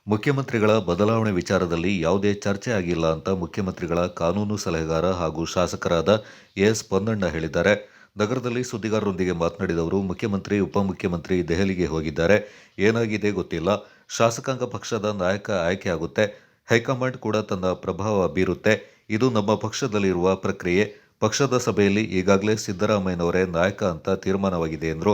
ಮುಖ್ಯಮಂತ್ರಿಗಳ ಬದಲಾವಣೆ ವಿಚಾರದಲ್ಲಿ ಯಾವುದೇ ಚರ್ಚೆ ಆಗಿಲ್ಲ ಅಂತ ಮುಖ್ಯಮಂತ್ರಿಗಳ ಕಾನೂನು ಸಲಹೆಗಾರ ಹಾಗೂ ಶಾಸಕರಾದ ಎಸ್ ಪೊನ್ನಣ್ಣ ಹೇಳಿದ್ದಾರೆ. ನಗರದಲ್ಲಿ ಸುದ್ದಿಗಾರರೊಂದಿಗೆ ಮಾತನಾಡಿದ ಅವರು, ಮುಖ್ಯಮಂತ್ರಿ, ಉಪಮುಖ್ಯಮಂತ್ರಿ ದೆಹಲಿಗೆ ಹೋಗಿದ್ದಾರೆ. ಏನಾಗಿದೆ ಗೊತ್ತಿಲ್ಲ. ಶಾಸಕಾಂಗ ಪಕ್ಷದ ನಾಯಕ ಆಯ್ಕೆಯಾಗುತ್ತೆ. ಹೈಕಮಾಂಡ್ ಕೂಡ ತನ್ನ ಪ್ರಭಾವ ಬೀರುತ್ತೆ. ಇದು ನಮ್ಮ ಪಕ್ಷದಲ್ಲಿರುವ ಪ್ರಕ್ರಿಯೆ. ಪಕ್ಷದ ಸಭೆಯಲ್ಲಿ ಈಗಾಗಲೇ ಸಿದ್ದರಾಮಯ್ಯನವರೇ ನಾಯಕ ಅಂತ ತೀರ್ಮಾನವಾಗಿದೆ ಎಂದರು.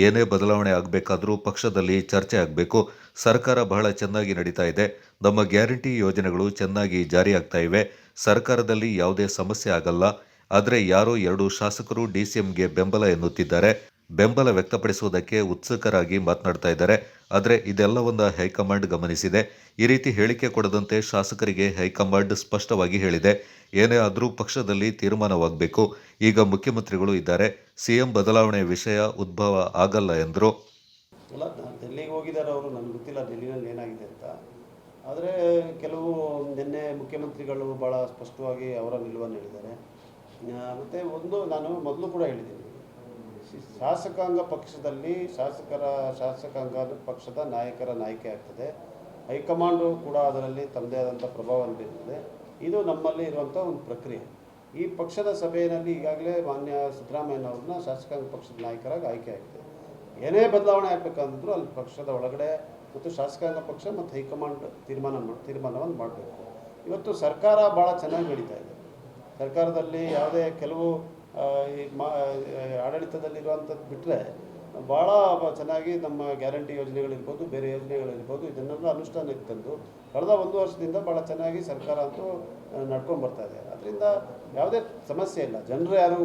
ಏನೇ ಬದಲಾವಣೆ ಆಗಬೇಕಾದ್ರೂ ಪಕ್ಷದಲ್ಲಿ ಚರ್ಚೆ ಆಗಬೇಕು. ಸರ್ಕಾರ ಬಹಳ ಚೆನ್ನಾಗಿ ನಡೀತಾ ಇದೆ. ನಮ್ಮ ಗ್ಯಾರಂಟಿ ಯೋಜನೆಗಳು ಚೆನ್ನಾಗಿ ಜಾರಿಯಾಗ್ತಾ ಇವೆ. ಸರ್ಕಾರದಲ್ಲಿ ಯಾವುದೇ ಸಮಸ್ಯೆ ಆಗಲ್ಲ. ಆದರೆ ಯಾರೋ 2 ಶಾಸಕರು ಡಿಸಿಎಂಗೆ ಬೆಂಬಲ ಎನ್ನುತ್ತಿದ್ದಾರೆ. ಬೆಂಬಲ ವ್ಯಕ್ತಪಡಿಸುವುದಕ್ಕೆ ಉತ್ಸುಕರಾಗಿ ಮಾತನಾಡ್ತಾ ಇದ್ದಾರೆ. ಆದರೆ ಇದೆಲ್ಲವನ್ನ ಹೈಕಮಾಂಡ್ ಗಮನಿಸಿದೆ. ಈ ರೀತಿ ಹೇಳಿಕೆ ಕೊಡದಂತೆ ಶಾಸಕರಿಗೆ ಹೈಕಮಾಂಡ್ ಸ್ಪಷ್ಟವಾಗಿ ಹೇಳಿದೆ. ಏನೇ ಆದರೂ ಪಕ್ಷದಲ್ಲಿ ತೀರ್ಮಾನವಾಗಬೇಕು. ಈಗ ಮುಖ್ಯಮಂತ್ರಿಗಳು ಇದ್ದಾರೆ. ಸಿಎಂ ಬದಲಾವಣೆ ವಿಷಯ ಉದ್ಭವ ಆಗಲ್ಲ ಎಂದರು. ಅಲ್ಲ, ಡೆಲ್ಲಿಗೆ ಹೋಗಿದ್ದಾರೆ ಅವರು. ನನಗೆ ಗೊತ್ತಿಲ್ಲ ಡೆಲ್ಲಿನಲ್ಲಿ ಏನಾಗಿದೆ ಅಂತ. ಆದರೆ ಕೆಲವು ನಿನ್ನೆ ಮುಖ್ಯಮಂತ್ರಿಗಳು ಭಾಳ ಸ್ಪಷ್ಟವಾಗಿ ಅವರ ನಿಲುವನ್ನು ಹೇಳಿದ್ದಾರೆ. ಮತ್ತು ನಾನು ಮೊದಲು ಕೂಡ ಹೇಳಿದ್ದೀನಿ, ಶಾಸಕಾಂಗ ಪಕ್ಷದಲ್ಲಿ ಶಾಸಕಾಂಗ ಪಕ್ಷದ ನಾಯಕರ ನಾಯಕೆ ಆಗ್ತದೆ. ಹೈಕಮಾಂಡು ಕೂಡ ಅದರಲ್ಲಿ ತಮ್ಮದೇ ಆದಂಥ ಪ್ರಭಾವವನ್ನು ಬೀರುತ್ತದೆ. ಇದು ನಮ್ಮಲ್ಲಿ ಇರುವಂಥ ಒಂದು ಪ್ರಕ್ರಿಯೆ. ಈ ಪಕ್ಷದ ಸಭೆಯಲ್ಲಿ ಈಗಾಗಲೇ ಮಾನ್ಯ ಸಿದ್ದರಾಮಯ್ಯನವ್ರನ್ನ ಶಾಸಕಾಂಗ ಪಕ್ಷದ ನಾಯಕರಾಗಿ ಆಯ್ಕೆ ಆಗಿದೆ. ಏನೇ ಬದಲಾವಣೆ ಆಗಬೇಕಂದ್ರೂ ಅಲ್ಲಿ ಪಕ್ಷದ ಒಳಗಡೆ ಮತ್ತು ಶಾಸಕಾಂಗ ಪಕ್ಷ ಮತ್ತು ಹೈಕಮಾಂಡ್ ತೀರ್ಮಾನವನ್ನು ಮಾಡಬೇಕು. ಇವತ್ತು ಸರ್ಕಾರ ಭಾಳ ಚೆನ್ನಾಗಿ ನಡೀತಾ ಇದೆ. ಸರ್ಕಾರದಲ್ಲಿ ಯಾವುದೇ ಕೆಲವು ಆಡಳಿತದಲ್ಲಿರುವಂಥದ್ದು ಬಿಟ್ಟರೆ ಭಾಳ ಚೆನ್ನಾಗಿ ನಮ್ಮ ಗ್ಯಾರಂಟಿ ಯೋಜನೆಗಳಿರ್ಬೋದು, ಬೇರೆ ಯೋಜನೆಗಳಿರ್ಬೋದು, ಇದನ್ನೆಲ್ಲ ಅನುಷ್ಠಾನಕ್ಕೆ ತಂದು ಕಳೆದ 1 ವರ್ಷದಿಂದ ಭಾಳ ಚೆನ್ನಾಗಿ ಸರ್ಕಾರ ಅಂತೂ ನಡ್ಕೊಂಡು ಬರ್ತಾ ಇದೆ. ಅದರಿಂದ ಯಾವುದೇ ಸಮಸ್ಯೆ ಇಲ್ಲ. ಜನರು ಯಾರು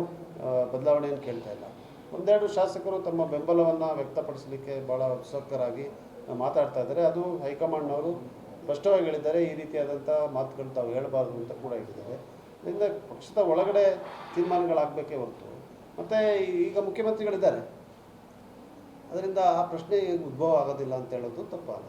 ಬದಲಾವಣೆಯನ್ನು ಕೇಳ್ತಾ ಇಲ್ಲ. 1-2 ಶಾಸಕರು ತಮ್ಮ ಬೆಂಬಲವನ್ನು ವ್ಯಕ್ತಪಡಿಸಲಿಕ್ಕೆ ಭಾಳ ಉತ್ಸುಕರಾಗಿ ಮಾತಾಡ್ತಾ ಇದ್ದಾರೆ. ಅದು ಹೈಕಮಾಂಡ್ನವರು ಸ್ಪಷ್ಟವಾಗಿ ಹೇಳಿದ್ದಾರೆ. ಈ ರೀತಿಯಾದಂಥ ಮಾತುಗಳು ತಾವು ಹೇಳಬಾರ್ದು ಅಂತ ಕೂಡ ಹೇಳಿದ್ದಾರೆ. ಅದರಿಂದ ಪಕ್ಷದ ಒಳಗಡೆ ತೀರ್ಮಾನಗಳಾಗಬೇಕೇ ಹೊರತು, ಮತ್ತು ಈಗ ಮುಖ್ಯಮಂತ್ರಿಗಳಿದ್ದಾರೆ, ಅದರಿಂದ ಆ ಪ್ರಶ್ನೆ ಉದ್ಭವ ಆಗೋದಿಲ್ಲ ಅಂತ ಹೇಳೋದು ತಪ್ಪಲ್ಲ.